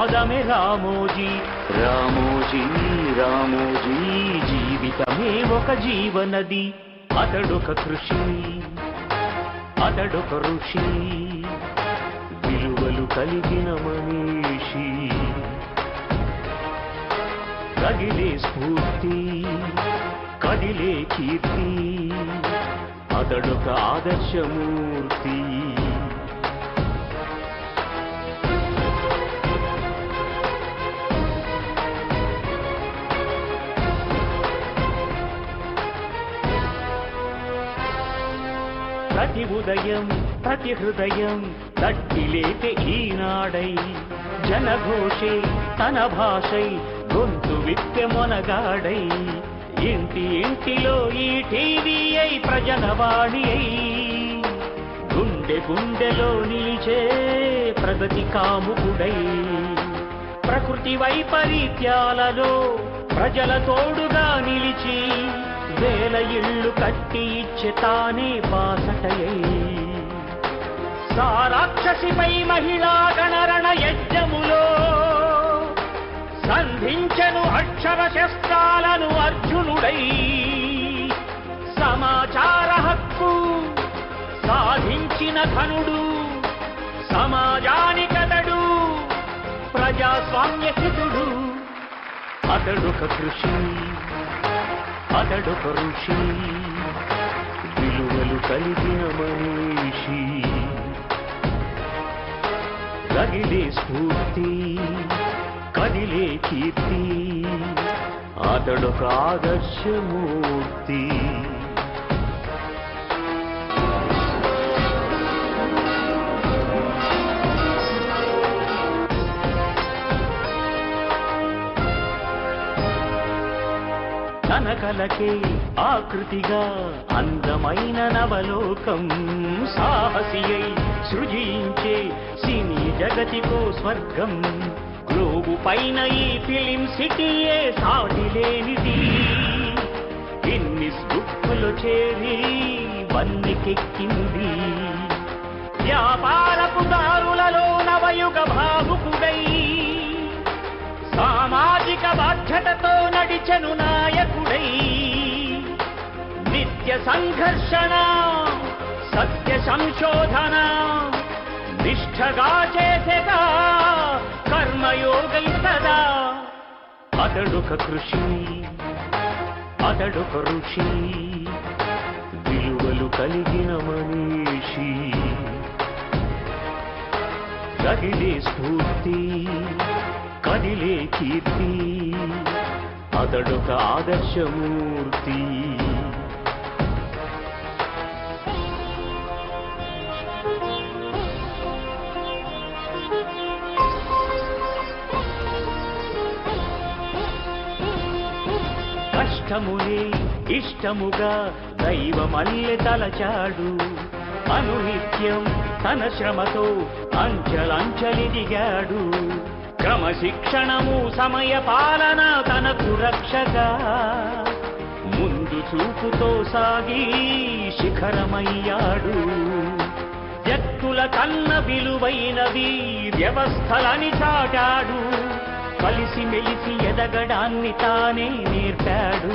పాదమే రామోజీ. రామోజీ రామోజీ జీవితమే ఒక జీవనది. అతడొక కృషి, అతడొక ఋషి, విలువలు కలిగిన మనీషి. కదిలే స్ఫూర్తి, కదిలే కీర్తి, అతడొక ఆదర్శమూర్తి. ప్రతి ఉదయం ప్రతి హృదయం తట్టిలేతే ఈనాడై, జనఘోషే తన భాషై గొంతు విప్పె మొనగాడై. ఇంటి ఇంటిలో ఈ టీవీ అయి ప్రజనవాణి అయి, గుండె గుండెలో నిలిచే ప్రగతి కాముకుడై. ప్రకృతి వైపరీత్యాలలో ప్రజల తోడుగా నిలిచి, వేల ఇళ్ళు కట్టి ఇచ్చే తానే బాసటయై. సారాక్షసిపై మహిళా గణరణ యజ్ఞములో సంధించెను అక్షర శస్త్రాలను అర్జునుడై. సమాచార హక్కు సాధించిన ఘనుడు, సమాజానికతడు ప్రజాస్వామ్య హితుడు. అతడొక కృషి, అతడొక ఋషి, విలువలు కలిగిన మనీషి. కదిలే స్ఫూర్తి, కదిలే కీర్తి, అతడొక ఆదర్శమూర్తి. తన కలకే ఆకృతిగా అందమైన నవలోకం, సాహసియై సృజించే సినీ జగతికో స్వర్గం. గ్లోబు పైన ఈ ఫిలిం సిటీయే సాటిలేనిది. గిన్నిస్ బుక్కులో చేరి వన్నెకెక్కింది. వ్యాపారపు దారులలో నవయుగ భావుకుడై, సామాజిక బాధ్యతతో నడిచెను నాయకుడై. నిత్య సంఘర్షణ, సత్య సంశోధన, నిష్ఠగా చేసేగా కర్మయోగం సదా. అతడొక కృషి, అతడొక ఋషి, విలువలు కలిగిన మనీషి. కదిలే స్ఫూర్తి, కదిలే కీర్తి, అతడొక ఆదర్శమూర్తి. కష్టములే ఇష్టముగా దైవమల్లె తలచాడు. అనునిత్యం తన శ్రమతో అంచెలంచెలిదిగాడు. క్రమశిక్షణము సమయ పాలన తనకు రక్షగా, ముందు చూపుతో సాగి శిఖరమయ్యాడు. వ్యక్తుల కన్న విలువైనవి వ్యవస్థలని చాటాడు. కలిసి మెలిసి ఎదగడాన్ని తానే నేర్పాడు.